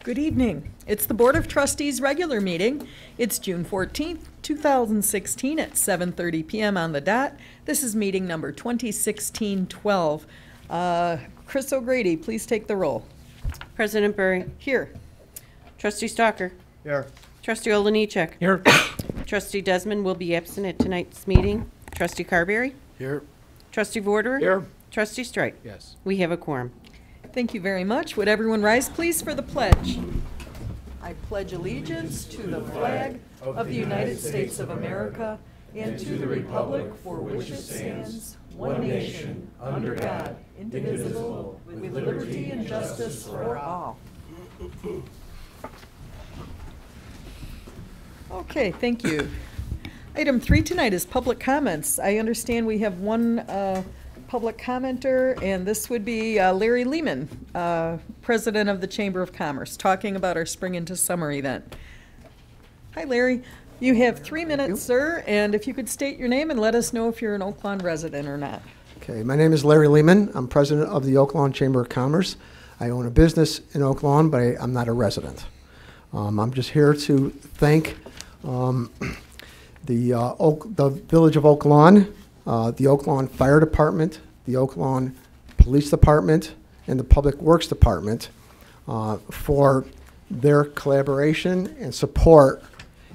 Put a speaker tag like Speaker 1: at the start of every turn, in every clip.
Speaker 1: Good evening. It's the Board of Trustees regular meeting. It's June 14th, 2016 at 7:30 p.m. on the dot. This is meeting number 2016-12. Chris O'Grady, please take the roll.
Speaker 2: President Burry.
Speaker 1: Here.
Speaker 2: Trustee Stalker.
Speaker 3: Here.
Speaker 2: Trustee Olenichek.
Speaker 3: Here.
Speaker 2: Trustee Desmond will be absent at tonight's meeting. Trustee Carberry.
Speaker 3: Here.
Speaker 2: Trustee Vorder.
Speaker 3: Here.
Speaker 2: Trustee Strike.
Speaker 3: Yes.
Speaker 2: We have a quorum.
Speaker 1: Thank you very much. Would everyone rise, please, for the pledge? I pledge allegiance to the flag of the United States of America and to the republic for which it stands, one nation, under God, indivisible, with liberty and justice for all. Okay, thank you. Item 3 tonight is public comments. I understand we have one public commenter, and this would be Larry Lehman, President of the Chamber of Commerce, talking about our Spring into Summer event. Hi, Larry. You have 3 minutes, sir, and if you could state your name and let us know if you're an Oakland resident or not.
Speaker 4: Okay, my name is Larry Lehman. I'm president of the Oakland Chamber of Commerce. I own a business in Oakland, but I'm not a resident. I'm just here to thank the Village of Oakland, the Oakland Fire Department, the Oakland Police Department, and the Public Works Department for their collaboration and support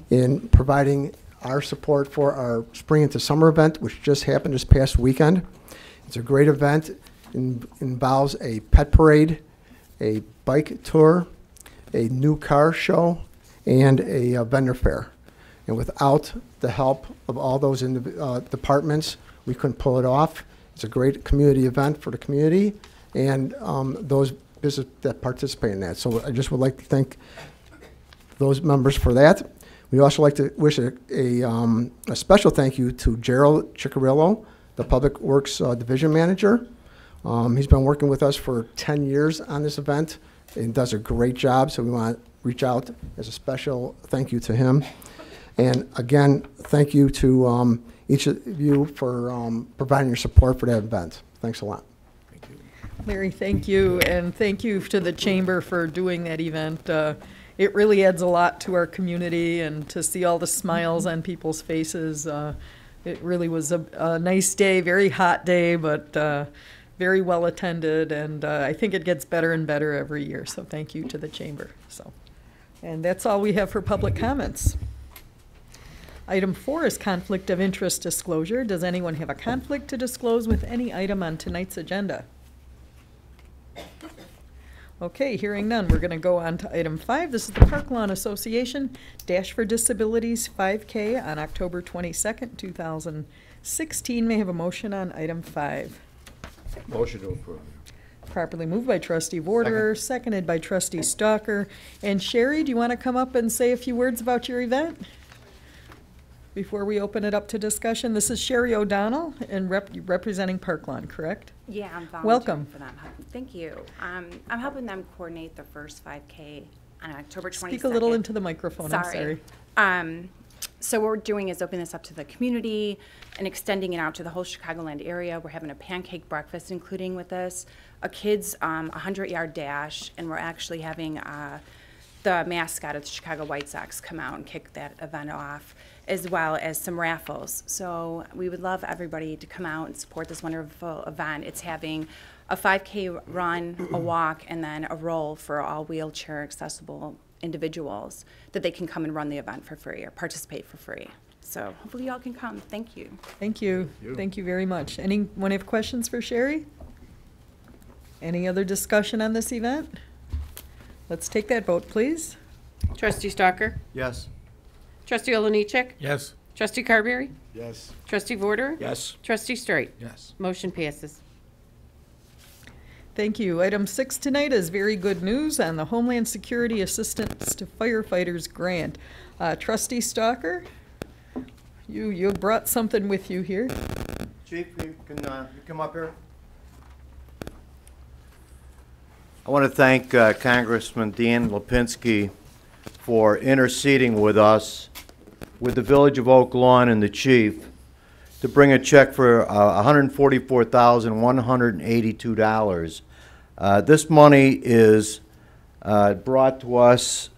Speaker 4: in providing our support for our Spring into Summer event, which just happened this past weekend. It's a great event. It involves a pet parade, a bike tour, a new car show, and a vendor fair. And without the help of all those departments, we couldn't pull it off. It's a great community event for the community and those businesses that participate in that. So I just would like to thank those members for that. We'd also like to wish a special thank you to Gerald Ciccarillo, the Public Works Division Manager. He's been working with us for 10 years on this event and does a great job, so we want to reach out as a special thank you to him. And again, thank you to each of you for providing your support for that event. Thanks a lot.
Speaker 3: Thank you.
Speaker 1: Larry, thank you, and thank you to the Chamber for doing that event. It really adds a lot to our community, and to see all the smiles on people's faces. It really was a nice day, very hot day, but very well attended, and I think it gets better and better every year, so thank you to the Chamber. And that's all we have for public comments. Item 4 is conflict of interest disclosure. Does anyone have a conflict to disclose with any item on tonight's agenda? Okay, hearing none, we're going to go on to item 5. This is the Park Lawn Association Dash for Disabilities 5K on October 22nd, 2016. May I have a motion on item 5?
Speaker 3: Motion to approve.
Speaker 1: Properly moved by Trustee Vorder, seconded by Trustee Stalker. And Sherry, do you want to come up and say a few words about your event before we open it up to discussion? This is Sherry O'Donnell, and representing Parklawn, correct?
Speaker 5: Yeah, I'm volunteering
Speaker 1: Welcome.
Speaker 5: for them. Thank you. I'm helping them coordinate the first 5K on October 22nd.
Speaker 1: Speak a little into the microphone.
Speaker 5: Sorry.
Speaker 1: I'm sorry.
Speaker 5: So what we're doing is opening this up to the community and extending it out to the whole Chicagoland area. We're having a pancake breakfast including with this, a kids 100-yard dash, and we're actually having the mascot of the Chicago White Sox come out and kick that event off, as well as some raffles. So we would love everybody to come out and support this wonderful event. It's having a 5K run, a walk, and then a roll for all wheelchair accessible individuals that they can come and run the event for free or participate for free. So hopefully y'all can come. Thank you.
Speaker 1: Thank you. Thank you very much. Anyone have questions for Sherry? Any other discussion on this event? Let's take that vote, please.
Speaker 2: Trustee Stalker.
Speaker 3: Yes.
Speaker 2: Trustee Olenichek.
Speaker 3: Yes.
Speaker 2: Trustee Carberry.
Speaker 3: Yes.
Speaker 2: Trustee Vorder.
Speaker 3: Yes.
Speaker 2: Trustee Strike.
Speaker 3: Yes.
Speaker 2: Motion passes.
Speaker 1: Thank you. Item 6 tonight is very good news on the Homeland Security Assistance to Firefighters grant. Trustee Stalker, you brought something with you here.
Speaker 6: Chief, you can you come up here. I want to thank Congressman Dan Lipinski for interceding with us, with the Village of Oak Lawn and the Chief, to bring a check for $144,182. This money is brought to us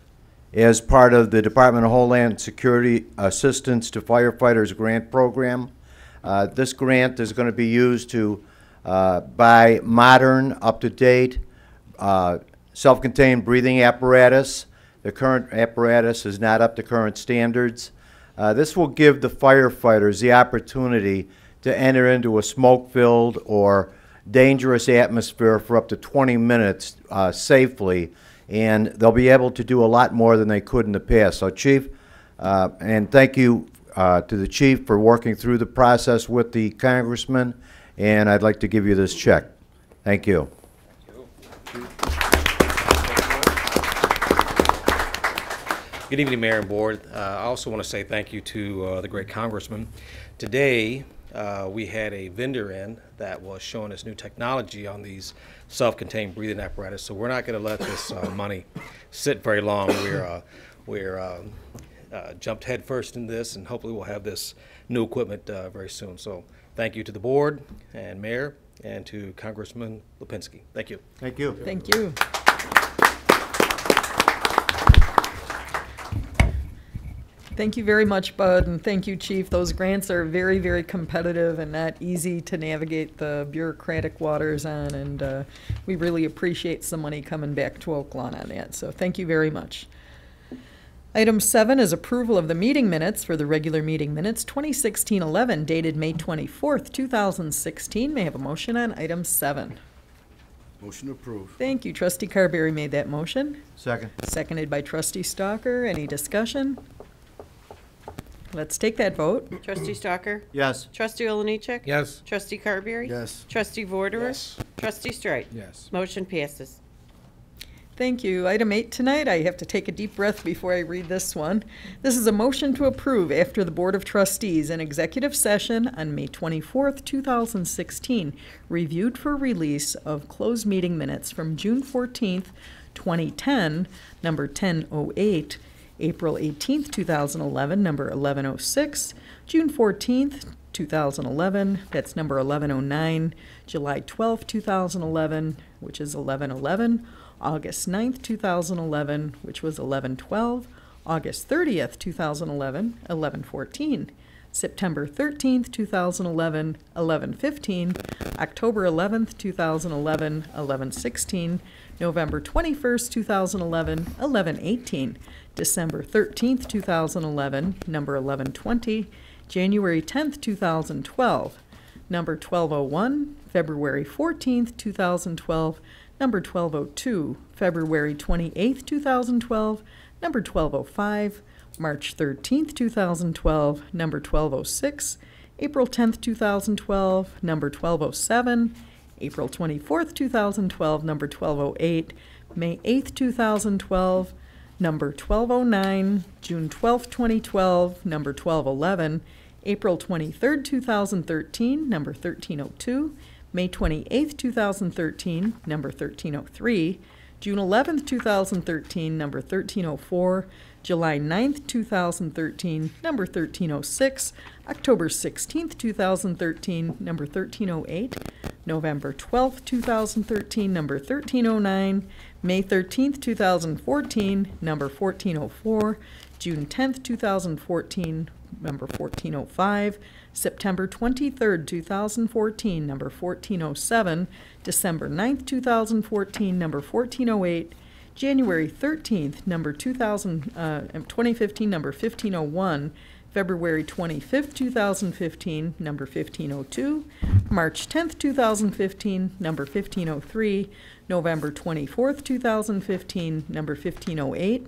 Speaker 6: as part of the Department of Homeland Security Assistance to Firefighters Grant Program. This grant is going to be used to buy modern, up-to-date, self-contained breathing apparatus. The current apparatus is not up to current standards. This will give the firefighters the opportunity to enter into a smoke-filled or dangerous atmosphere for up to 20 minutes safely, and they'll be able to do a lot more than they could in the past. So, Chief, and thank you to the Chief for working through the process with the Congressman, and I'd like to give you this check. Thank you.
Speaker 7: Good evening, Mayor and Board. I also want to say thank you to the great Congressman. Today, we had a vendor in that was showing us new technology on these self-contained breathing apparatus, so we're not going to let this money sit very long. We're jumped head first in this, and hopefully we'll have this new equipment very soon. So thank you to the Board and Mayor and to Congressman Lipinski. Thank you.
Speaker 6: Thank you.
Speaker 1: Thank you. Thank you very much, Bud, and thank you, Chief. Those grants are very, very competitive and not easy to navigate the bureaucratic waters on, and we really appreciate some money coming back to Oakland on that, so thank you very much. Item 7 is approval of the meeting minutes for the regular meeting minutes 2016-11 dated May 24th, 2016. May I have a motion on item 7?
Speaker 3: Motion to approve.
Speaker 1: Thank you. Trustee Carberry made that motion.
Speaker 6: Second.
Speaker 1: Seconded by Trustee Stalker. Any discussion? Let's take that vote.
Speaker 2: Trustee Stalker?
Speaker 6: Yes.
Speaker 2: Trustee Oliniechek?
Speaker 3: Yes.
Speaker 2: Trustee Carberry?
Speaker 3: Yes.
Speaker 2: Trustee Vorderer?
Speaker 3: Yes.
Speaker 2: Trustee Streit?
Speaker 3: Yes.
Speaker 2: Motion passes.
Speaker 1: Thank you. Item 8 tonight, I have to take a deep breath before I read this one. This is a motion to approve after the Board of Trustees in executive session on May 24th, 2016, reviewed for release of closed meeting minutes from June 14th, 2010, number 1008, April 18th, 2011, number 1106, June 14th, 2011, that's number 1109, July 12th, 2011, which is 1111, August 9th, 2011, which was 1112, August 30th, 2011, 1114, September 13th, 2011, 1115, October 11th, 2011, 1116, November 21st, 2011, 1118, December 13th, 2011, number 1120, January 10th, 2012, number 1201, February 14th, 2012, number 1202, February 28th, 2012, number 1205, March 13th, 2012, number 1206, April 10th, 2012, number 1207, April 24th, 2012, number 1208, May 8th, 2012, number 1209, June 12th, 2012, number 1211, April 23rd, 2013, number 1302, May 28th, 2013, number 1303, June 11th, 2013, number 1304, July 9th, 2013, number 1306, October 16th, 2013, number 1308, November 12th, 2013, number 1309, May 13th, 2014, number 1404, June 10th, 2014, number 1405, September 23rd, 2014, number 1407, December 9th, 2014, number 1408, January 13th, number 2015, number 1501, February 25th, 2015, number 1502, March 10th, 2015, number 1503, November 24th, 2015, number 1508,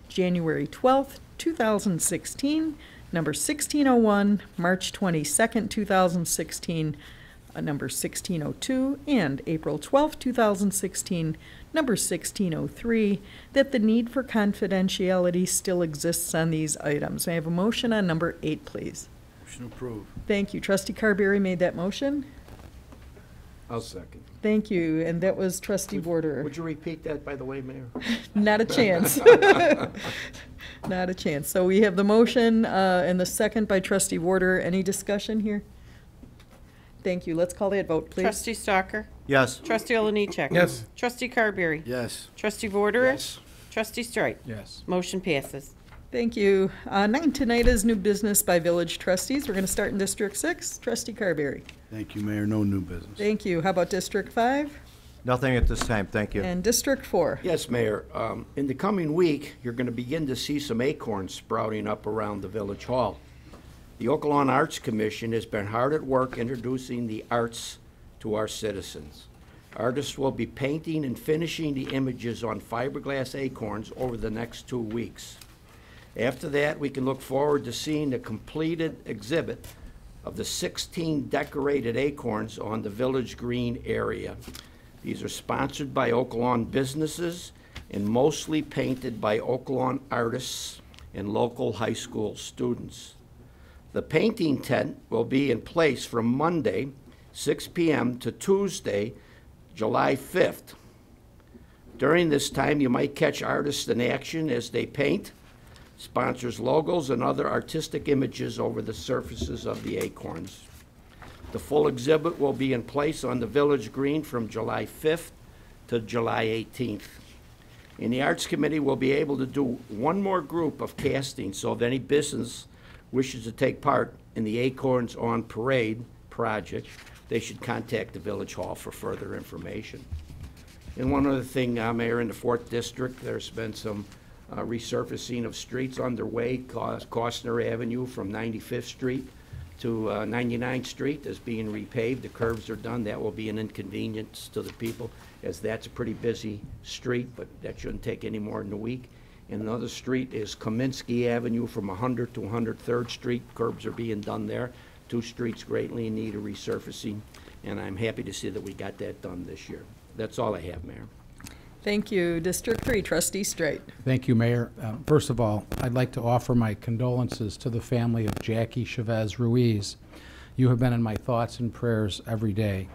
Speaker 1: January 12th, 2016, number 1601, March 22nd, 2016, number 1602, and April 12th, 2016, number 1603, that the need for confidentiality still exists on these items. May I have a motion on number 8, please?
Speaker 3: Motion approved.
Speaker 1: Thank you. Trustee Carberry made that motion.
Speaker 3: I'll second.
Speaker 1: Thank you, and that was Trustee Vorderer.
Speaker 3: Would you repeat that, by the way, Mayor?
Speaker 1: Not a chance. Not a chance. So we have the motion and the second by Trustee Vorderer. Any discussion here? Thank you. Let's call that vote, please.
Speaker 2: Trustee Stalker?
Speaker 6: Yes.
Speaker 2: Trustee Oliniechek?
Speaker 3: Yes.
Speaker 2: Trustee Carberry?
Speaker 3: Yes.
Speaker 2: Trustee Vorterich?
Speaker 3: Yes.
Speaker 2: Trustee Strike?
Speaker 3: Yes.
Speaker 2: Motion passes.
Speaker 1: Thank you. 9 tonight is new business by village trustees. We're going to start in District 6. Trustee Carberry.
Speaker 3: Thank you, Mayor. No new business.
Speaker 1: Thank you. How about District 5?
Speaker 6: Nothing at this time, thank you.
Speaker 1: And District 4?
Speaker 8: Yes, Mayor. In the coming week, you're going to begin to see some acorns sprouting up around the Village Hall. The Oakland Arts Commission has been hard at work introducing the arts to our citizens. Artists will be painting and finishing the images on fiberglass acorns over the next 2 weeks. After that, we can look forward to seeing the completed exhibit of the 16 decorated acorns on the Village Green area. These are sponsored by Oakland businesses and mostly painted by Oakland artists and local high school students. The painting tent will be in place from Monday, 6 p.m. to Tuesday, July 5th. During this time, you might catch artists in action as they paint, sponsors logos, and other artistic images over the surfaces of the acorns. The full exhibit will be in place on the Village Green from July 5th to July 18th. And the Arts Committee will be able to do one more group of castings, so if any business wishes to take part in the Acorns on Parade project, they should contact the Village Hall for further information. And one other thing, Mayor, in the 4th District, there's been some resurfacing of streets underway. Costner Avenue from 95th Street to 99th Street is being repaved. The curves are done. That will be an inconvenience to the people, as that's a pretty busy street, but that shouldn't take any more than a week. And another street is Kaminsky Avenue from 100 to 103rd Street. Curbs are being done there. 2 streets greatly in need of resurfacing, and I'm happy to see that we got that done this year. That's all I have, Mayor.
Speaker 1: Thank you. District 3, Trustee Straight.
Speaker 9: Thank you, Mayor. First of all, I'd like to offer my condolences to the family of Jackie Shabazz Ruiz. You have been in my thoughts and prayers every day.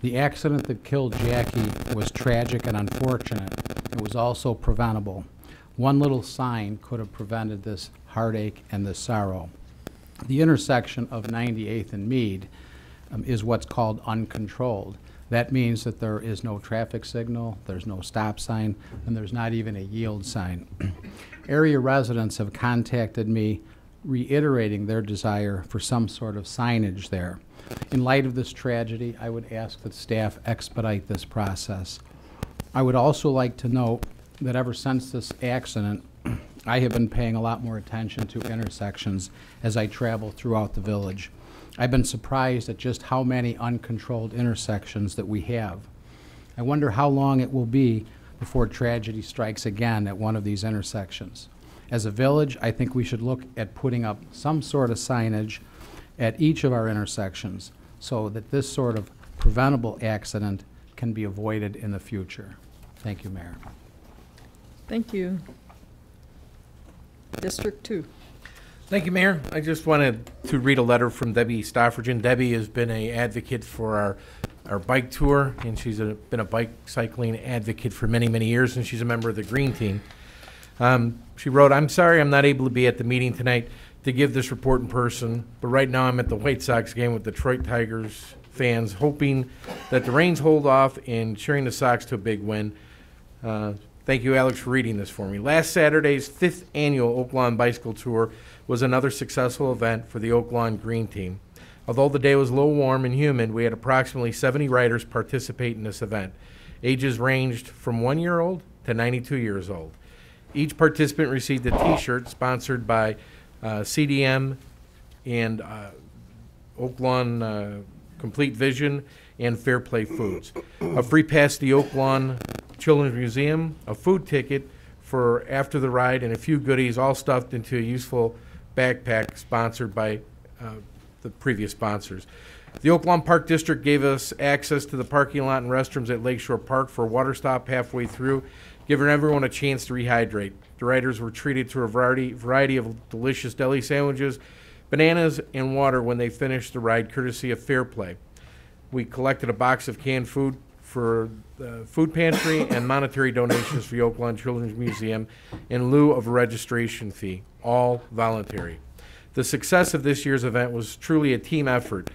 Speaker 9: The accident that killed Jackie was tragic and unfortunate. It was also preventable. One little sign could have prevented this heartache and this sorrow. The intersection of 98th and Meade is what's called uncontrolled. That means that there is no traffic signal, there's no stop sign, and there's not even a yield sign. Area residents have contacted me reiterating their desire for some sort of signage there. In light of this tragedy, I would ask that staff expedite this process. I would also like to note that ever since this accident, I have been paying a lot more attention to intersections as I travel throughout the village. I've been surprised at just how many uncontrolled intersections that we have. I wonder how long it will be before tragedy strikes again at one of these intersections. As a village, I think we should look at putting up some sort of signage at each of our intersections so that this sort of preventable accident can be avoided in the future. Thank you, Mayor.
Speaker 1: Thank you. District 2.
Speaker 7: Thank you, Mayor. I just wanted to read a letter from Debbie Stoffergen. Debbie has been an advocate for our bike tour, and she's been a bike cycling advocate for many, many years, and she's a member of the Green Team. She wrote, "I'm sorry I'm not able to be at the meeting tonight to give this report in person, but right now I'm at the White Sox game with Detroit Tigers fans, hoping that the rains hold off and cheering the Sox to a big win." Thank you, Alex, for reading this for me. Last Saturday's 5th annual Oakland Bicycle Tour was another successful event for the Oakland Green Team. Although the day was a little warm and humid, we had approximately 70 riders participate in this event. Ages ranged from 1-year-old to 92 years old. Each participant received a T-shirt sponsored by CDM and Oakland Complete Vision and Fair Play Foods, a free pass to the Oakland Children's Museum, a food ticket for after the ride, and a few goodies all stuffed into a useful backpack sponsored by the previous sponsors. The Oakland Park District gave us access to the parking lot and restrooms at Lakeshore Park for a water stop halfway through, giving everyone a chance to rehydrate. The riders were treated to a variety of delicious deli sandwiches, bananas, and water when they finished the ride, courtesy of Fair Play. We collected a box of canned food for the food pantry and monetary donations for the Oakland Children's Museum in lieu of a registration fee, all voluntary. The success of this year's event was truly a team effort.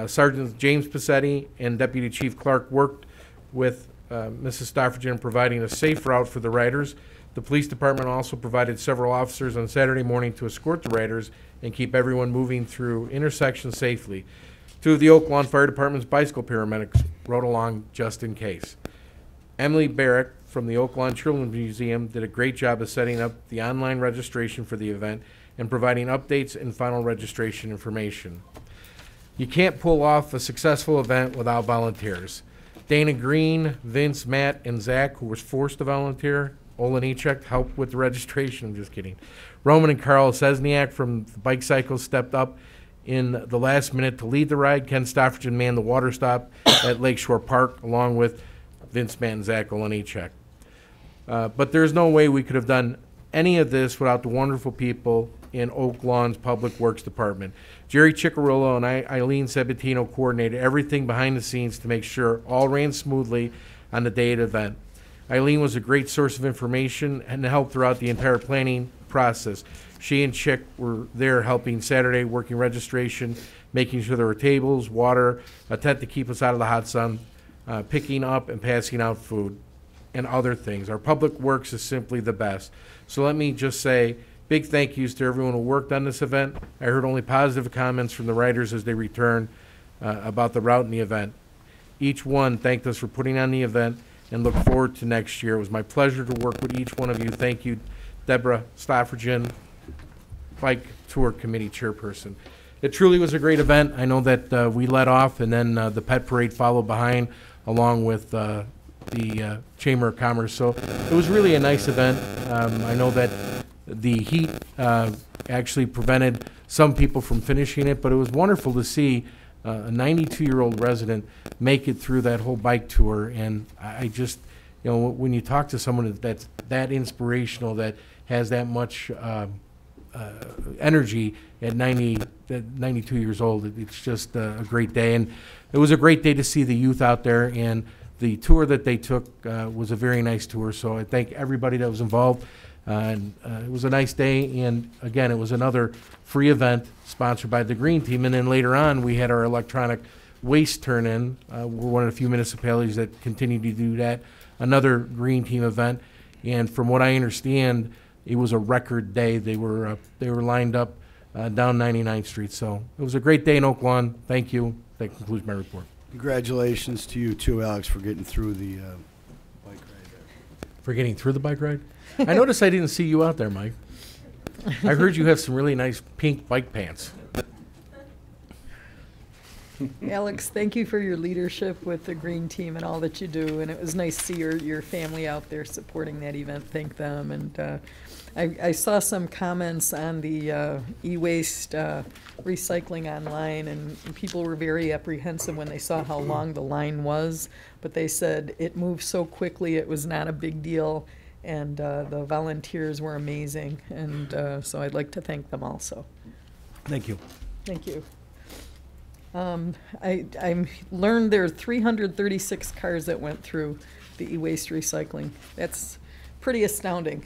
Speaker 10: Sergeant James Passetti and Deputy Chief Clark worked with Mrs. Stoffergen in providing a safe route for the riders. The police department also provided several officers on Saturday morning to escort the riders and keep everyone moving through intersections safely. 2 of the Oak Lawn Fire Department's bicycle paramedics rode along just in case. Emily Barrett from the Oak Lawn Children's Museum did a great job of setting up the online registration for the event and providing updates and final registration information. You can't pull off a successful event without volunteers. Dana Green, Vince, Matt, and Zach, who was forced to volunteer, Olenichek helped with the registration. I'm just kidding. Roman and Carl Sesniak from the Bike Cycles stepped up in the last minute to lead the ride. Ken Stoffergen manned the water stop at Lakeshore Park, along with Vince, Matt, and Zach Olenichek. But there's no way we could have done any of this without the wonderful people in Oak Lawn's Public Works Department. Jerry Ciccarullo and Eileen Sabatino coordinated everything behind the scenes to make sure all ran smoothly on the day of the event. Eileen was a great source of information and help throughout the entire planning process. She and Chick were there helping Saturday, working registration, making sure there were tables, water, a tent to keep us out of the hot sun, picking up and passing out food, and other things. Our Public Works is simply the best. So let me just say big thank yous to everyone who worked on this event. I heard only positive comments from the riders as they returned about the route and the event. Each one thanked us for putting on the event and look forward to next year. It was my pleasure to work with each one of you. Thank you, Deborah Stoffergen, Bike Tour Committee Chairperson. It truly was a great event. I know that we led off, and then the pet parade followed behind, along with the Chamber of Commerce. So it was really a nice event. I know that the heat actually prevented some people from finishing it, but it was wonderful to see a 92-year-old resident make it through that whole bike tour. And I just, you know, when you talk to someone that's that inspirational, that has that much energy at 92 years old, it's just a great day. And it was a great day to see the youth out there, and the tour that they took was a very nice tour. So I thank everybody that was involved. And it was a nice day, and again, it was another free event sponsored by the Green Team. And then later on, we had our electronic waste turn-in. We're one of the few municipalities that continue to do that. Another Green Team event, and from what I understand, it was a record day. They were lined up down 99th Street. So it was a great day in Oak Lawn. Thank you. That concludes my report. Congratulations to you too, Alex, for getting through the bike ride there. For getting through the bike ride? I noticed I didn't see you out there, Mike. I heard you have some really nice pink bike pants.
Speaker 1: Alex, thank you for your leadership with the Green Team and all that you do, and it was nice to see your family out there supporting that event. Thank them. And I saw some comments on the e-waste recycling online, and people were very apprehensive when they saw how long the line was, but they said it moved so quickly it was not a big deal, and the volunteers were amazing, and so I'd like to thank them also.
Speaker 10: Thank you.
Speaker 1: Thank you. I learned there are 336 cars that went through the e-waste recycling. That's pretty astounding.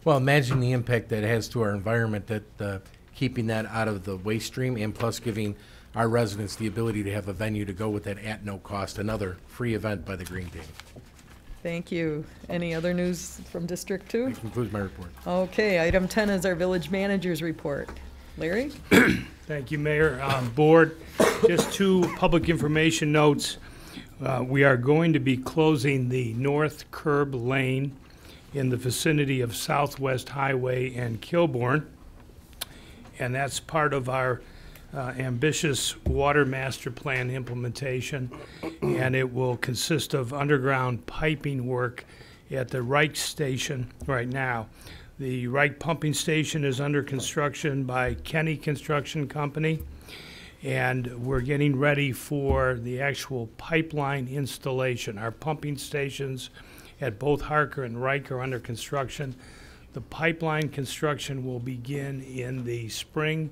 Speaker 10: Well, imagine the impact that has to our environment, that keeping that out of the waste stream, and plus giving our residents the ability to have a venue to go with that at no cost. Another free event by the Green Team.
Speaker 1: Thank you. Any other news from District 2?
Speaker 10: That concludes my report.
Speaker 1: Okay, item 10 is our village manager's report. Larry?
Speaker 11: Thank you, Mayor. Board, just 2 public information notes. We are going to be closing the north curb lane in the vicinity of Southwest Highway and Kilbourne, and that's part of our ambitious water master plan implementation, and it will consist of underground piping work at the Wright station right now. The Wright pumping station is under construction by Kenny Construction Company, and we're getting ready for the actual pipeline installation. Our pumping stations at both Harker and Wright are under construction. The pipeline construction will begin in the spring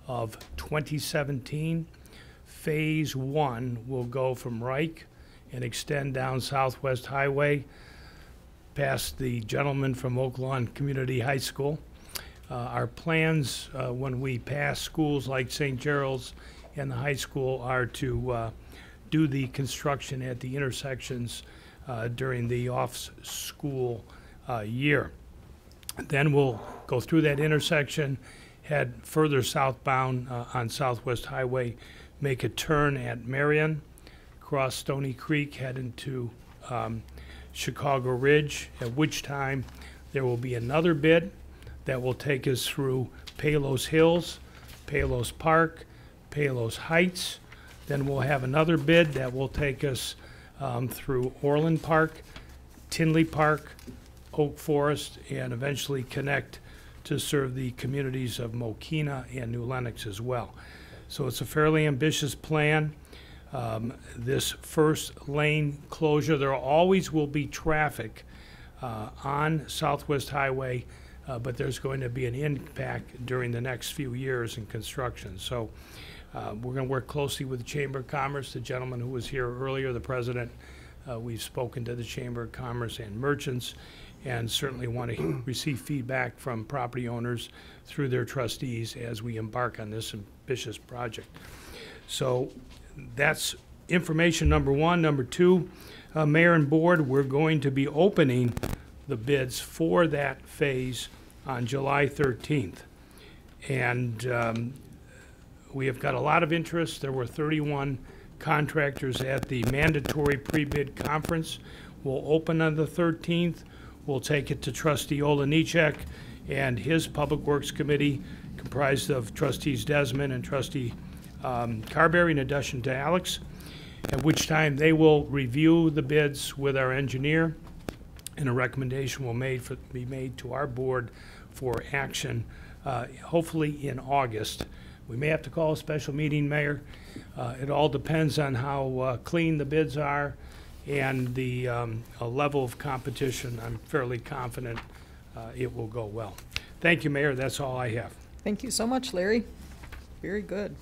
Speaker 11: of 2017. Phase 1 will go from Wright and extend down Southwest Highway past the gentleman from Oak Lawn Community High School. Our plans when we pass schools like St. Gerald's and the high school are to do the construction at the intersections during the off-school year. Then we'll go through that intersection, head further southbound on Southwest Highway, make a turn at Marion, cross Stony Creek, head into Chicago Ridge, at which time there will be another bid that will take us through Palos Hills, Palos Park, Palos Heights. Then we'll have another bid that will take us through Orland Park, Tinley Park, Oak Forest, and eventually connect to serve the communities of Mokina and New Lenox as well. So it's a fairly ambitious plan. This first lane closure, there always will be traffic on Southwest Highway, but there's going to be an impact during the next few years in construction. So we're going to work closely with the Chamber of Commerce. The gentleman who was here earlier, the president, we've spoken to the Chamber of Commerce and merchants, and certainly want to receive feedback from property owners through their trustees as we embark on this ambitious project. So that's information number one. Number two, Mayor and Board, we're going to be opening the bids for that phase on July 13th. And we have got a lot of interest. There were 31 contractors at the mandatory pre-bid conference. We'll open on the 13th. We'll take it to Trustee Olenichek and his Public Works Committee, comprised of Trustees Desmond and Trustee Carberry, in addition to Alex, at which time they will review the bids with our engineer, and a recommendation will be made to our board for action, hopefully in August. We may have to call a special meeting, Mayor. It all depends on how clean the bids are and the level of competition. I'm fairly confident it will go well. Thank you, Mayor. That's all I have.
Speaker 1: Thank you so much, Larry. Very good.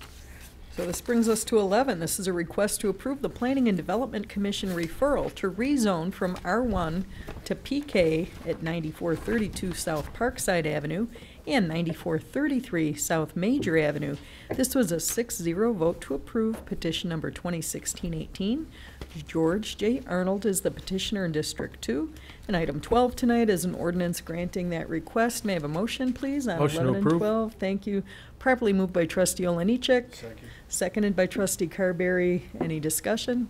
Speaker 1: So this brings us to 11. This is a request to approve the Planning and Development Commission referral to rezone from R1 to PK at 9432 South Parkside Avenue and 9433 South Major Avenue. This was a 6-0 vote to approve petition number 2016-18. George J. Arnold is the petitioner in District 2. And item 12 tonight is an ordinance granting that request. May I have a motion, please, on
Speaker 10: Motion to
Speaker 1: 11 and
Speaker 10: approve.
Speaker 1: 12? Thank you. Properly moved by Trustee Olenichek. Seconded by Trustee Carberry. Any discussion?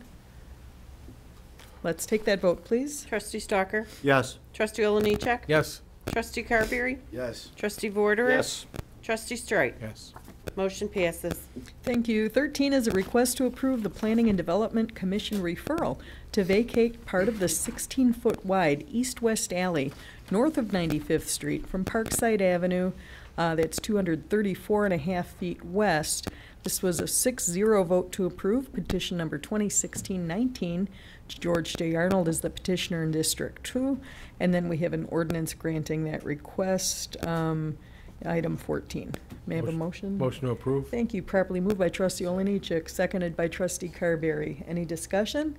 Speaker 1: Let's take that vote, please.
Speaker 2: Trustee Stalker?
Speaker 6: Yes.
Speaker 2: Trustee Olenichek?
Speaker 10: Yes.
Speaker 2: Trustee Carberry?
Speaker 3: Yes.
Speaker 2: Trustee Vorderich?
Speaker 8: Yes.
Speaker 2: Trustee Streit?
Speaker 10: Yes.
Speaker 2: Motion passes.
Speaker 1: Thank you. 13 is a request to approve the Planning and Development Commission referral to vacate part of the 16-foot wide east-west alley north of 95th Street from Parkside Avenue. That's 234.5 feet west. This was a 6-0 vote to approve petition number 2016-19. George J. Arnold is the petitioner in District 2. And then we have an ordinance granting that request, item 14. May I have a motion?
Speaker 10: Motion to approve.
Speaker 1: Thank you. Properly moved by Trustee Olenichek, seconded by Trustee Carberry. Any discussion?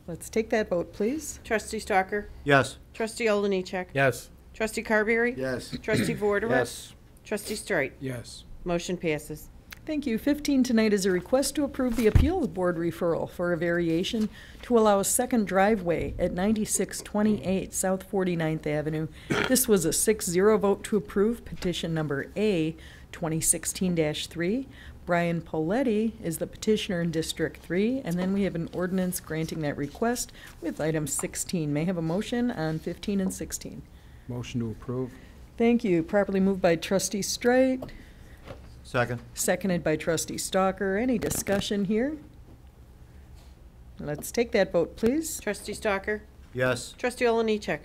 Speaker 1: Let's take that vote, please.
Speaker 2: Trustee Stalker?
Speaker 6: Yes.
Speaker 2: Trustee Olenichek?
Speaker 10: Yes.
Speaker 2: Trustee Carberry?
Speaker 3: Yes.
Speaker 2: Trustee Vorderich?
Speaker 8: Yes.
Speaker 2: Trustee Streit?
Speaker 10: Yes.
Speaker 2: Motion passes.
Speaker 1: Thank you. 15 tonight is a request to approve the Appeals Board referral for a variation to allow a second driveway at 9628 South 49th Avenue. This was a 6-0 vote to approve petition number A 2016-3. Brian Poletti is the petitioner in District 3, and then we have an ordinance granting that request with item 16. May I have a motion on 15 and 16?
Speaker 9: Motion to approve.
Speaker 1: Thank you. Properly moved by Trustee Streit,
Speaker 6: Second.
Speaker 1: seconded by Trustee Stalker. Any discussion here? Let's take that vote, please.
Speaker 2: Trustee Stalker?
Speaker 6: Yes.
Speaker 2: Trustee Olenichek?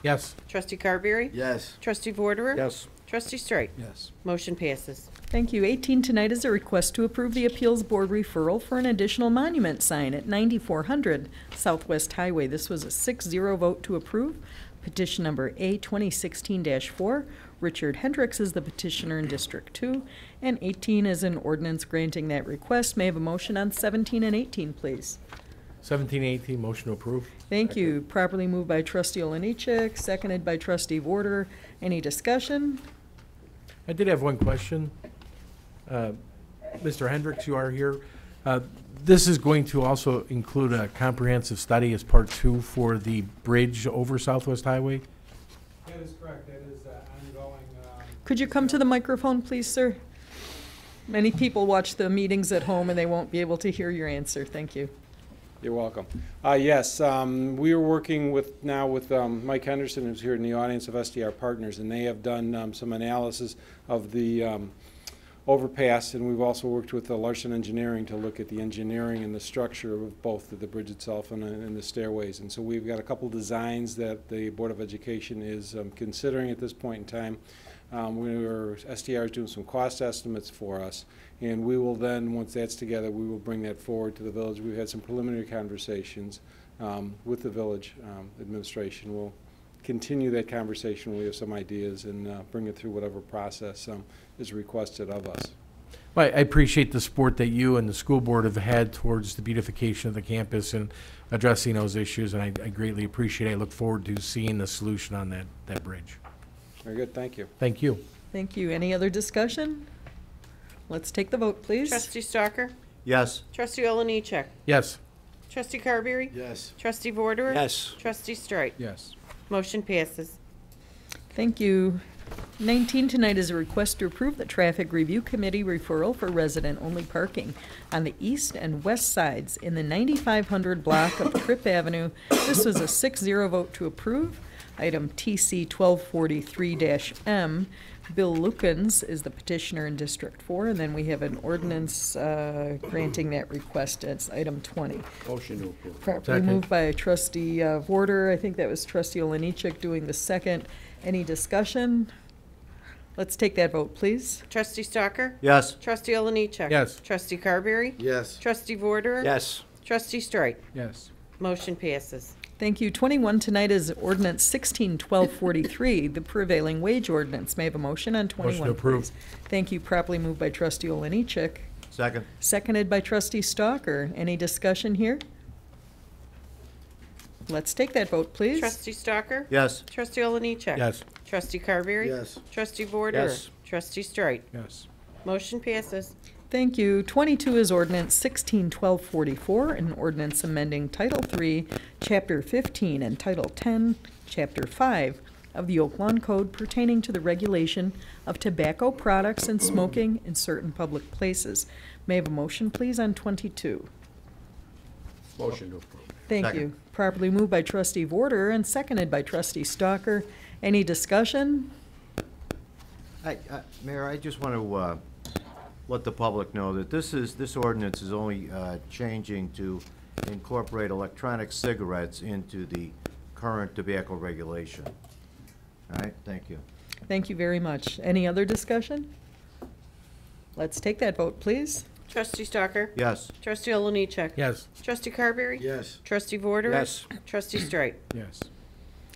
Speaker 10: Yes.
Speaker 2: Trustee Carberry?
Speaker 3: Yes.
Speaker 2: Trustee Vorderich?
Speaker 8: Yes.
Speaker 2: Trustee Streit?
Speaker 9: Yes.
Speaker 2: Motion passes.
Speaker 1: Thank you. 18 tonight is a request to approve the Appeals Board referral for an additional monument sign at 9400 Southwest Highway. This was a 6-0 vote to approve. Petition number A 2016-4. Richard Hendricks is the petitioner in District 2. And 18 is an ordinance granting that request. May I have a motion on 17 and 18, please?
Speaker 10: 17, 18, motion to approve.
Speaker 1: Thank you. Properly moved by Trustee Olenichek, seconded by Trustee Vorder. Any discussion?
Speaker 10: I did have one question. Mr. Hendricks, you are here. This is going to also include a comprehensive study as part 2 for the bridge over Southwest Highway?
Speaker 9: That is correct. That is ongoing.
Speaker 1: Could you come to the microphone, please, sir? Many people watch the meetings at home and they won't be able to hear your answer. Thank you.
Speaker 12: You're welcome. Yes, we are working with Mike Henderson, who's here in the audience, of SDR Partners, and they have done some analysis of the overpass, and we've also worked with Larson Engineering to look at the engineering and the structure of both the bridge itself and the stairways. And so we've got a couple designs that the Board of Education is considering at this point in time. SDR is doing some cost estimates for us, and we will then, once that's together, we will bring that forward to the village. We've had some preliminary conversations with the village administration. We'll continue that conversation. We have some ideas and bring it through whatever process is requested of us.
Speaker 10: Well, I appreciate the support that you and the school board have had towards the beautification of the campus and addressing those issues, and I greatly appreciate it. I look forward to seeing the solution on that bridge.
Speaker 12: Very good, thank you.
Speaker 10: Thank you.
Speaker 1: Thank you. Any other discussion? Let's take the vote, please.
Speaker 2: Trustee Stalker?
Speaker 6: Yes.
Speaker 2: Trustee Oliniechek?
Speaker 10: Yes.
Speaker 2: Trustee Carberry?
Speaker 3: Yes.
Speaker 2: Trustee Vorderer?
Speaker 8: Yes.
Speaker 2: Trustee Strike?
Speaker 9: Yes.
Speaker 2: Motion passes.
Speaker 1: Thank you. 19 tonight is a request to approve the Traffic Review Committee referral for resident-only parking on the east and west sides in the 9500 block of Tripp Avenue. This was a 6-0 vote to approve. Item TC 1243-M. Bill Lukens is the petitioner in District 4, and then we have an ordinance granting that request. It's item 20.
Speaker 8: Motion to approve.
Speaker 1: Properly
Speaker 10: Second.
Speaker 1: moved by Trustee Vorder. I think that was Trustee Oliniechek doing the second. Any discussion? Let's take that vote, please.
Speaker 2: Trustee Stalker?
Speaker 6: Yes.
Speaker 2: Trustee Oliniechek?
Speaker 10: Yes.
Speaker 2: Trustee Carberry?
Speaker 3: Yes.
Speaker 2: Trustee Vorderer?
Speaker 8: Yes.
Speaker 2: Trustee Strike?
Speaker 9: Yes.
Speaker 2: Motion passes.
Speaker 1: Thank you. 21 tonight is ordinance 161243, the prevailing wage ordinance. May I have a motion on 21,
Speaker 10: Motion to approve.
Speaker 1: please? Thank you. Properly moved by Trustee Oliniechek.
Speaker 6: Second.
Speaker 1: Seconded by Trustee Stalker. Any discussion here? Let's take that vote, please.
Speaker 2: Trustee Stalker?
Speaker 6: Yes.
Speaker 2: Trustee Oliniechek?
Speaker 10: Yes.
Speaker 2: Trustee Carberry?
Speaker 3: Yes.
Speaker 2: Trustee Vorderer?
Speaker 8: Yes.
Speaker 2: Trustee Strike?
Speaker 9: Yes.
Speaker 2: Motion passes.
Speaker 1: Thank you. 22 is ordinance 161244, an ordinance amending Title 3, Chapter 15, and Title 10, Chapter 5 of the Oakland Code pertaining to the regulation of tobacco products and smoking in certain public places. May I have a motion, please, on 22?
Speaker 8: Motion to approve.
Speaker 1: Thank
Speaker 6: Second.
Speaker 1: you. Properly moved by Trustee Vorder and seconded by Trustee Stalker. Any discussion?
Speaker 6: Mayor, I just want to let the public know that this ordinance is only changing to incorporate electronic cigarettes into the current tobacco regulation. All right, thank you.
Speaker 1: Thank you very much. Any other discussion? Let's take that vote, please.
Speaker 2: Trustee Stalker?
Speaker 6: Yes.
Speaker 2: Trustee Oliniechek?
Speaker 10: Yes.
Speaker 2: Trustee Carberry?
Speaker 3: Yes.
Speaker 2: Trustee Vorderer?
Speaker 8: Yes.
Speaker 2: Trustee Strike?
Speaker 9: Yes.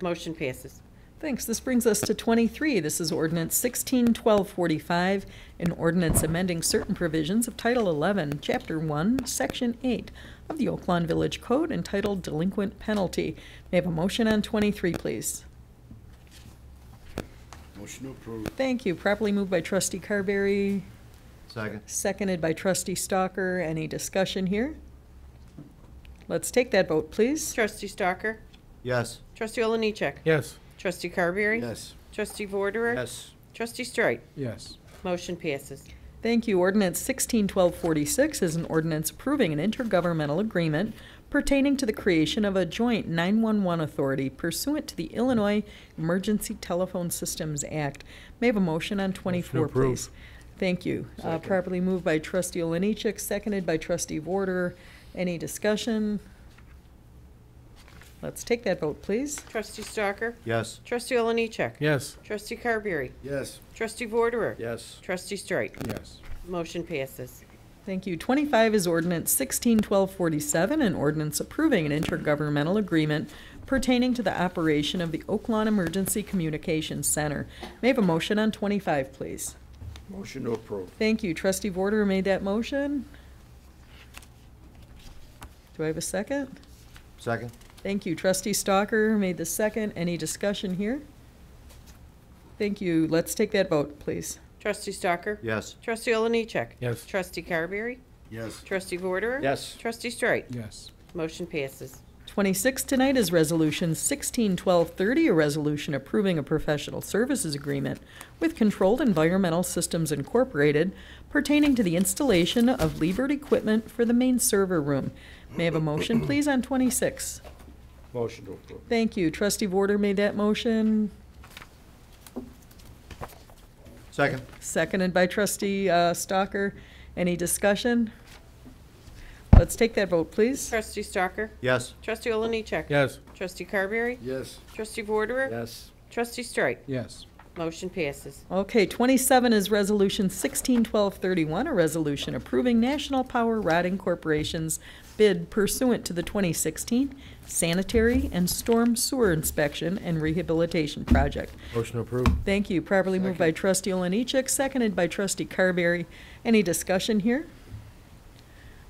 Speaker 2: Motion passes.
Speaker 1: Thanks. This brings us to 23. This is ordinance 161245, an ordinance amending certain provisions of Title 11, Chapter 1, Section 8 of the Oakland Village Code entitled Delinquent Penalty. May I have a motion on 23, please?
Speaker 3: Motion to approve.
Speaker 1: Thank you. Properly moved by Trustee Carberry,
Speaker 6: Second.
Speaker 1: seconded by Trustee Stalker. Any discussion here? Let's take that vote, please.
Speaker 2: Trustee Stalker?
Speaker 6: Yes.
Speaker 2: Trustee Oliniechek?
Speaker 10: Yes.
Speaker 2: Trustee Carberry?
Speaker 3: Yes.
Speaker 2: Trustee Vorderer?
Speaker 8: Yes.
Speaker 2: Trustee Strike?
Speaker 9: Yes.
Speaker 2: Motion passes.
Speaker 1: Thank you. Ordinance 161246 is an ordinance approving an intergovernmental agreement pertaining to the creation of a joint 911 authority pursuant to the Illinois Emergency Telephone Systems Act. May I have a motion on 24,
Speaker 10: approve.
Speaker 1: please? Thank you. Properly moved by Trustee Oliniechek, seconded by Trustee Vorder. Any discussion? Let's take that vote, please.
Speaker 2: Trustee Stalker?
Speaker 6: Yes.
Speaker 2: Trustee Oliniechek?
Speaker 10: Yes.
Speaker 2: Trustee Carberry?
Speaker 3: Yes.
Speaker 2: Trustee Vorderer?
Speaker 8: Yes.
Speaker 2: Trustee Strike?
Speaker 9: Yes.
Speaker 2: Motion passes.
Speaker 1: Thank you. 25 is ordinance 161247, an ordinance approving an intergovernmental agreement pertaining to the operation of the Oakland Emergency Communications Center. May I have a motion on 25, please?
Speaker 8: Motion to approve.
Speaker 1: Thank you. Trustee Vorder made that motion. Do I have a second?
Speaker 6: Second.
Speaker 1: Thank you. Trustee Stalker made the second. Any discussion here? Thank you. Let's take that vote, please.
Speaker 2: Trustee Stalker?
Speaker 6: Yes.
Speaker 2: Trustee Oliniechek?
Speaker 10: Yes.
Speaker 2: Trustee Carberry?
Speaker 3: Yes.
Speaker 2: Trustee Vorderer?
Speaker 8: Yes.
Speaker 2: Trustee Strike?
Speaker 9: Yes.
Speaker 2: Motion passes.
Speaker 1: 26 tonight is Resolution 161230, a resolution approving a professional services agreement with Controlled Environmental Systems Incorporated pertaining to the installation of levered equipment for the main server room. May I have a motion, please, on 26?
Speaker 8: Motion to approve.
Speaker 1: Thank you. Trustee Vorder made that motion,
Speaker 6: Second.
Speaker 1: seconded by Trustee Stalker. Any discussion? Let's take that vote, please.
Speaker 2: Trustee Stalker?
Speaker 6: Yes.
Speaker 2: Trustee Oliniechek?
Speaker 10: Yes.
Speaker 2: Trustee Carberry?
Speaker 3: Yes.
Speaker 2: Trustee Vorderer?
Speaker 8: Yes.
Speaker 2: Trustee Strike?
Speaker 9: Yes.
Speaker 2: Motion passes.
Speaker 1: Okay, 27 is Resolution 161231, a resolution approving National Power Rotting Corporation's bid pursuant to the 2016 Sanitary and Storm Sewer Inspection and Rehabilitation Project.
Speaker 10: Motion to approve.
Speaker 1: Thank you. Properly moved by Trustee Oliniechek, seconded by Trustee Carberry. Any discussion here?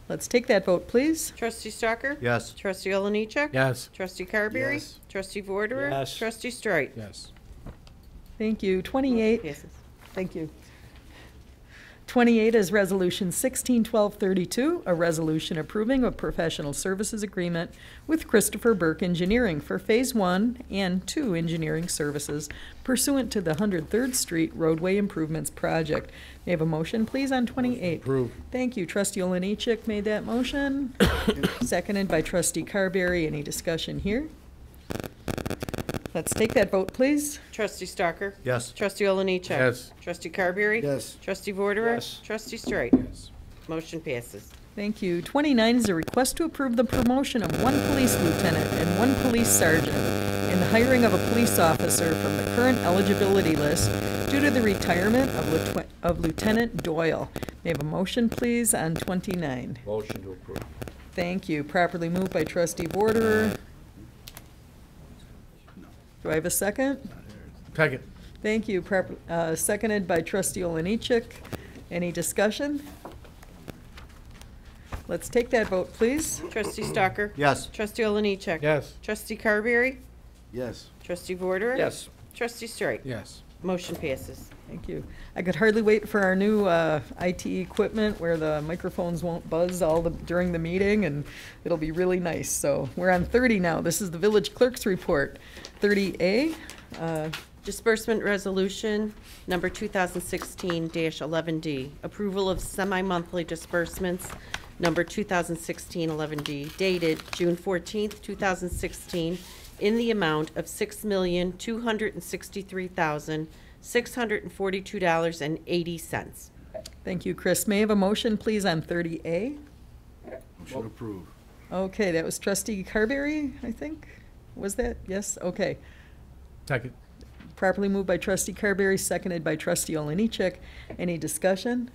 Speaker 1: Let's take that vote, please.
Speaker 2: Trustee Stalker?
Speaker 6: Yes.
Speaker 2: Trustee Oliniechek?
Speaker 10: Yes.
Speaker 2: Trustee Carberry?
Speaker 3: Yes.
Speaker 2: Trustee Vorderer?
Speaker 8: Yes.
Speaker 2: Trustee Strike?
Speaker 9: Yes.
Speaker 1: Thank you.
Speaker 2: Motion
Speaker 1: 28.
Speaker 2: passes.
Speaker 1: Thank you. 28 is Resolution 161232, a resolution approving a professional services agreement with Christopher Burke Engineering for Phase 1 and 2 engineering services pursuant to the 103rd Street Roadway Improvements Project. May I have a motion, please, on 28?
Speaker 10: Approve.
Speaker 1: Thank you. Trustee Oliniechek made that motion, seconded by Trustee Carberry. Any discussion here? Let's take that vote, please.
Speaker 2: Trustee Stalker?
Speaker 6: Yes.
Speaker 2: Trustee Oliniechek?
Speaker 10: Yes.
Speaker 2: Trustee Carberry?
Speaker 3: Yes.
Speaker 2: Trustee Vorderer?
Speaker 8: Yes.
Speaker 2: Trustee Strike?
Speaker 9: Yes.
Speaker 2: Motion passes.
Speaker 1: Thank you. 29 is a request to approve the promotion of 1 police lieutenant and 1 police sergeant and the hiring of a police officer from the current eligibility list due to the retirement of Lieutenant Doyle. May I have a motion, please, on 29?
Speaker 8: Motion to approve.
Speaker 1: Thank you. Properly moved by Trustee Vorderer. Do I have a second?
Speaker 10: Second.
Speaker 1: Thank you. Seconded by Trustee Oliniechek. Any discussion? Let's take that vote, please.
Speaker 2: Trustee Stalker?
Speaker 6: Yes.
Speaker 2: Trustee Oliniechek?
Speaker 10: Yes.
Speaker 2: Trustee Carberry?
Speaker 3: Yes.
Speaker 2: Trustee Vorderer?
Speaker 8: Yes.
Speaker 2: Trustee Strike?
Speaker 9: Yes.
Speaker 2: Motion passes.
Speaker 1: Thank you. I could hardly wait for our new IT equipment where the microphones won't buzz during the meeting, and it'll be really nice. So we're on 30 now. This is the village clerk's report. 30A.
Speaker 2: Disbursement Resolution Number 2016-11D. Approval of semi-monthly disbursements Number 2016-11D dated June 14th, 2016 in the amount of $6,263,642.80.
Speaker 1: Thank you, Chris. May I have a motion, please, on 30A?
Speaker 3: Motion to approve.
Speaker 1: Okay, that was Trustee Carberry, I think. Was that? Yes? Okay.
Speaker 10: Second.
Speaker 1: Properly moved by Trustee Carberry, seconded by Trustee Oliniechek. Any discussion?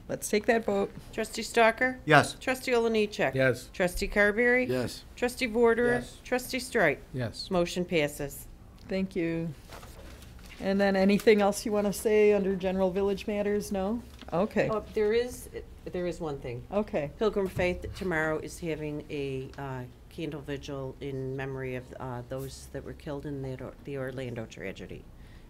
Speaker 1: Let's take that vote.
Speaker 2: Trustee Stalker?
Speaker 6: Yes.
Speaker 2: Trustee Oliniechek?
Speaker 10: Yes.
Speaker 2: Trustee Carberry?
Speaker 3: Yes.
Speaker 2: Trustee Vorderer?
Speaker 8: Yes.
Speaker 2: Trustee Strike?
Speaker 9: Yes.
Speaker 2: Motion passes.
Speaker 1: Thank you. And then anything else you want to say under general village matters? No? Okay.
Speaker 2: Oh, there is one thing.
Speaker 1: Okay.
Speaker 2: Pilgrim Faith tomorrow is having a candle vigil in memory of those that were killed in the Orlando tragedy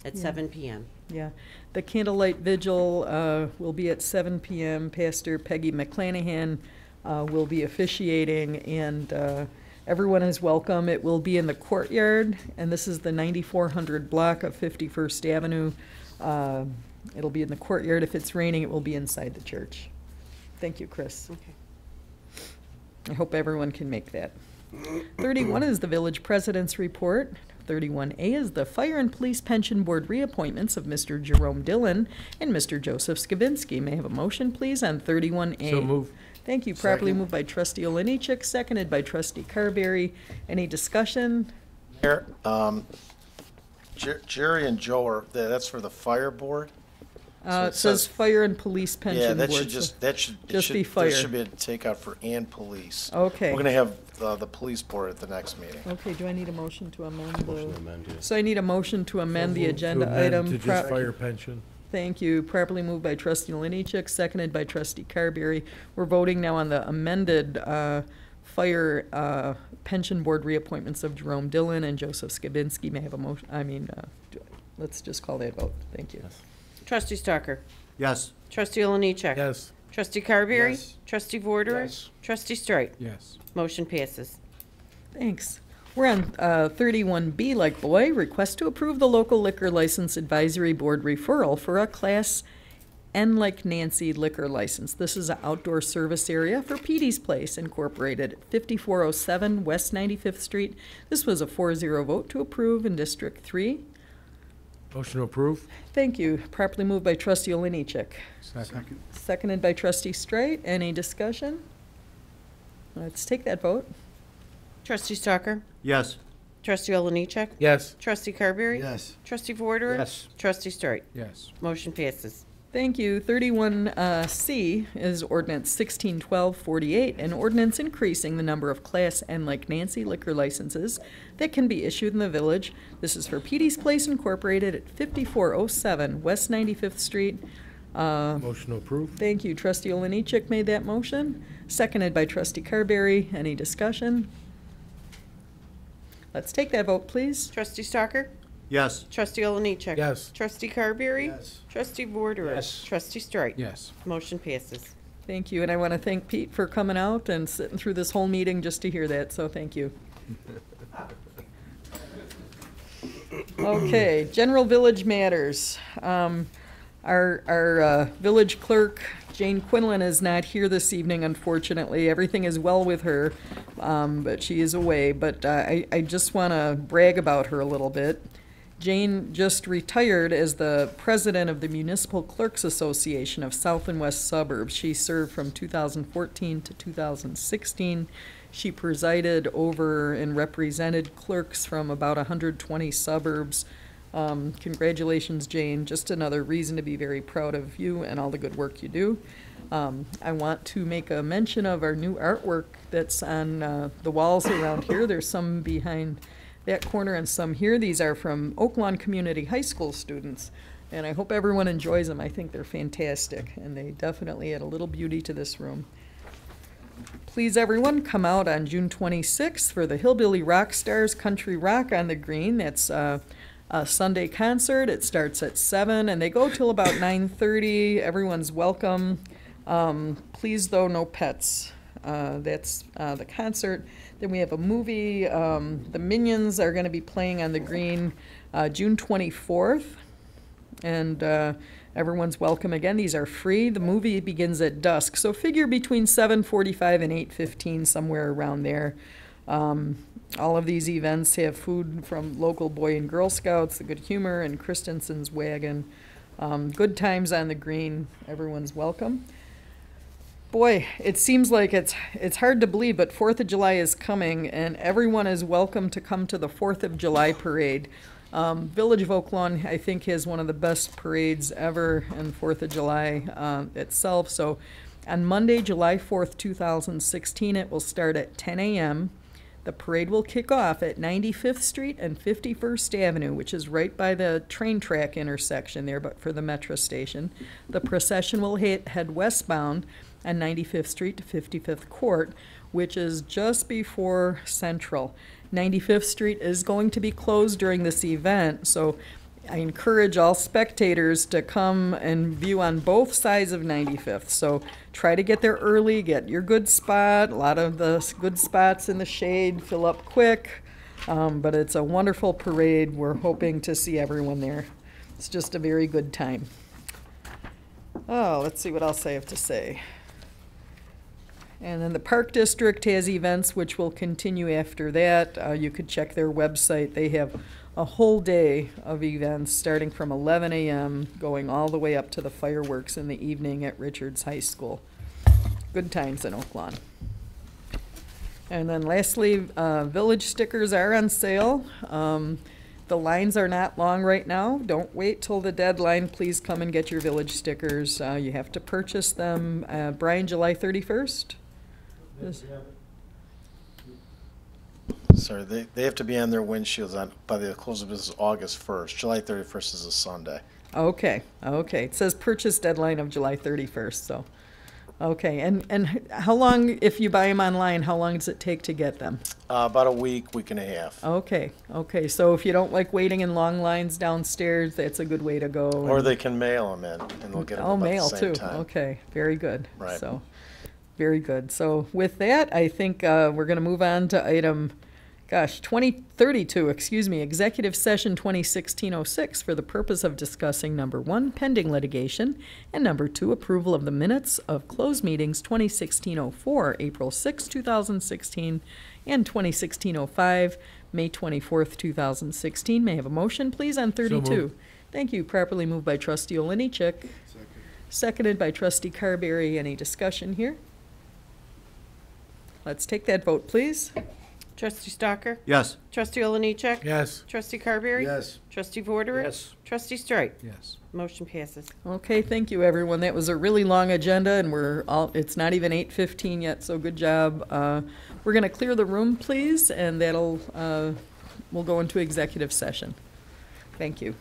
Speaker 2: at
Speaker 1: Yeah.
Speaker 2: 7 p.m.
Speaker 1: Yeah. The candlelight vigil will be at 7 p.m. Pastor Peggy McClanahan will be officiating, and everyone is welcome. It will be in the courtyard, and this is the 9400 block of 51st Avenue. It'll be in the courtyard. If it's raining, it will be inside the church. Thank you, Chris.
Speaker 2: Okay.
Speaker 1: I hope everyone can make that. 31 is the village president's report. 31A is the Fire and Police Pension Board reappointments of Mr. Jerome Dillon and Mr. Joseph Skavinsky. May I have a motion, please, on 31A?
Speaker 10: So move.
Speaker 1: Thank you. Properly
Speaker 3: Second.
Speaker 1: moved by Trustee Oliniechek, seconded by Trustee Carberry. Any discussion?
Speaker 13: Mayor, Jerry and Joe are, that's for the fire board? So
Speaker 1: It says Fire and Police
Speaker 13: Yeah,
Speaker 1: Pension
Speaker 13: that
Speaker 1: Board.
Speaker 13: should just, that should. it
Speaker 1: just
Speaker 13: should-
Speaker 1: be fire.
Speaker 13: There should be a takeout for and police.
Speaker 1: Okay.
Speaker 13: We're gonna have the police board at the next meeting.
Speaker 1: Okay, do I need a motion to amend
Speaker 8: Motion to
Speaker 1: the?
Speaker 8: amend, yes.
Speaker 1: So I need a motion to amend the
Speaker 10: To
Speaker 1: agenda
Speaker 10: amend
Speaker 1: item.
Speaker 10: To just
Speaker 1: Pro-
Speaker 10: fire pension.
Speaker 1: Thank you. Properly moved by Trustee Oliniechek, seconded by Trustee Carberry. We're voting now on the amended fire pension board reappointments of Jerome Dillon and Joseph Skavinsky. May I have a motion? Let's just call that vote. Thank you.
Speaker 2: Trustee Stalker.
Speaker 6: Yes.
Speaker 2: Trustee Oliniechek.
Speaker 10: Yes.
Speaker 2: Trustee Carberry.
Speaker 3: Yes.
Speaker 2: Trustee Vorder.
Speaker 3: Yes.
Speaker 2: Trustee Streit.
Speaker 9: Yes.
Speaker 2: Motion passes.
Speaker 1: Thanks. We're on 31B, like boy, request to approve the local liquor license advisory board referral for a Class N like Nancy liquor license. This is an outdoor service area for Petey's Place Incorporated, 5407 West 95th Street. This was a 4-0 vote to approve in District 3.
Speaker 10: Motion to approve?
Speaker 1: Thank you. Properly moved by Trustee Oliniechek.
Speaker 9: Second.
Speaker 1: Seconded by Trustee Streit. Any discussion? Let's take that vote.
Speaker 2: Trustee Stalker.
Speaker 6: Yes.
Speaker 2: Trustee Oliniechek.
Speaker 10: Yes.
Speaker 2: Trustee Carberry.
Speaker 3: Yes.
Speaker 2: Trustee Vorder.
Speaker 8: Yes.
Speaker 2: Trustee Streit.
Speaker 9: Yes.
Speaker 2: Motion passes.
Speaker 1: Thank you. 31C is ordinance 161248, an ordinance increasing the number of Class N like Nancy liquor licenses that can be issued in the village. This is for Petey's Place Incorporated at 5407 West 95th Street.
Speaker 10: Motion to approve?
Speaker 1: Thank you. Trustee Oliniechek made that motion, seconded by Trustee Carberry. Any discussion? Let's take that vote, please.
Speaker 2: Trustee Stalker.
Speaker 6: Yes.
Speaker 2: Trustee Oliniechek.
Speaker 10: Yes.
Speaker 2: Trustee Carberry.
Speaker 3: Yes.
Speaker 2: Trustee Vorder.
Speaker 8: Yes.
Speaker 2: Trustee Streit.
Speaker 9: Yes.
Speaker 2: Motion passes.
Speaker 1: Thank you, and I want to thank Pete for coming out and sitting through this whole meeting just to hear that, so thank you. Okay, general village matters. Our village clerk, Jane Quinlan, is not here this evening, unfortunately. Everything is well with her, but she is away. But I just want to brag about her a little bit. Jane just retired as the president of the Municipal Clerks Association of South and West Suburbs. She served from 2014 to 2016. She presided over and represented clerks from about 120 suburbs. Congratulations, Jane. Just another reason to be very proud of you and all the good work you do. I want to make a mention of our new artwork that's on the walls around here. There's some behind that corner and some here. These are from Oakland Community High School students, and I hope everyone enjoys them. I think they're fantastic, and they definitely add a little beauty to this room. Please, everyone, come out on June 26th for the Hillbilly Rock Stars Country Rock on the Green. That's a Sunday concert. It starts at 7, and they go till about 9:30. Everyone's welcome. Please, though, no pets. That's the concert. Then we have a movie. The Minions are going to be playing on the Green June 24th. And everyone's welcome again. These are free. The movie begins at dusk. So figure between 7:45 and 8:15, somewhere around there. All of these events have food from local Boy and Girl Scouts, the Good Humor, and Christensen's Wagon. Good times on the Green. Everyone's welcome. Boy, it seems like it's hard to believe, but 4th of July is coming, and everyone is welcome to come to the 4th of July parade. Village of Oakland, I think, has one of the best parades ever in 4th of July itself. So on Monday, July 4th, 2016, it will start at 10 a.m. The parade will kick off at 95th Street and 51st Avenue, which is right by the train track intersection there, but for the metro station. The procession will head westbound on 95th Street to 55th Court, which is just before Central. 95th Street is going to be closed during this event, so I encourage all spectators to come and view on both sides of 95th. So try to get there early, get your good spot. A lot of the good spots in the shade fill up quick, but it's a wonderful parade. We're hoping to see everyone there. It's just a very good time. Oh, let's see what else I have to say. And then the Park District has events which will continue after that. You could check their website. They have a whole day of events starting from 11 a.m. going all the way up to the fireworks in the evening at Richards High School. Good times in Oakland. And then lastly, village stickers are on sale. The lines are not long right now. Don't wait till the deadline. Please come and get your village stickers. You have to purchase them, Brian, July 31st?
Speaker 13: Sorry, they have to be on their windshields by the close of business August 1st. July 31st is a Sunday.
Speaker 1: Okay. It says purchase deadline of July 31st, so Okay, and how long, if you buy them online, how long does it take to get them?
Speaker 13: About a week and a half.
Speaker 1: Okay, so if you don't like waiting in long lines downstairs, that's a good way to go.
Speaker 13: Or they can mail them in, and they'll get them about
Speaker 1: mail
Speaker 13: the same
Speaker 1: too.
Speaker 13: time.
Speaker 1: Okay, very good.
Speaker 13: Right.
Speaker 1: So, very good. So with that, I think we're going to move on to item, 2032, executive session 2016-06 for the purpose of discussing number 1, pending litigation, and number 2, approval of the minutes of closed meetings 2016-04, April 6, 2016, and 2016-05, May 24th, 2016. May I have a motion, please, on 32?
Speaker 10: moved.
Speaker 1: Thank you. Properly moved by trustee Oliniechek. Seconded by trustee Carberry. Any discussion here? Let's take that vote, please.
Speaker 2: Trustee Stalker?
Speaker 6: Yes.
Speaker 2: Trustee Oliniechek?
Speaker 10: Yes.
Speaker 2: Trustee Carberry?
Speaker 3: Yes.
Speaker 2: Trustee Vorderich?
Speaker 7: Yes.
Speaker 2: Trustee Strike?
Speaker 9: Yes.
Speaker 2: Motion passes.
Speaker 1: Okay, thank you, everyone. That was a really long agenda, and it's not even 8:15 yet, so good job. We're going to clear the room, please, and we'll go into executive session. Thank you.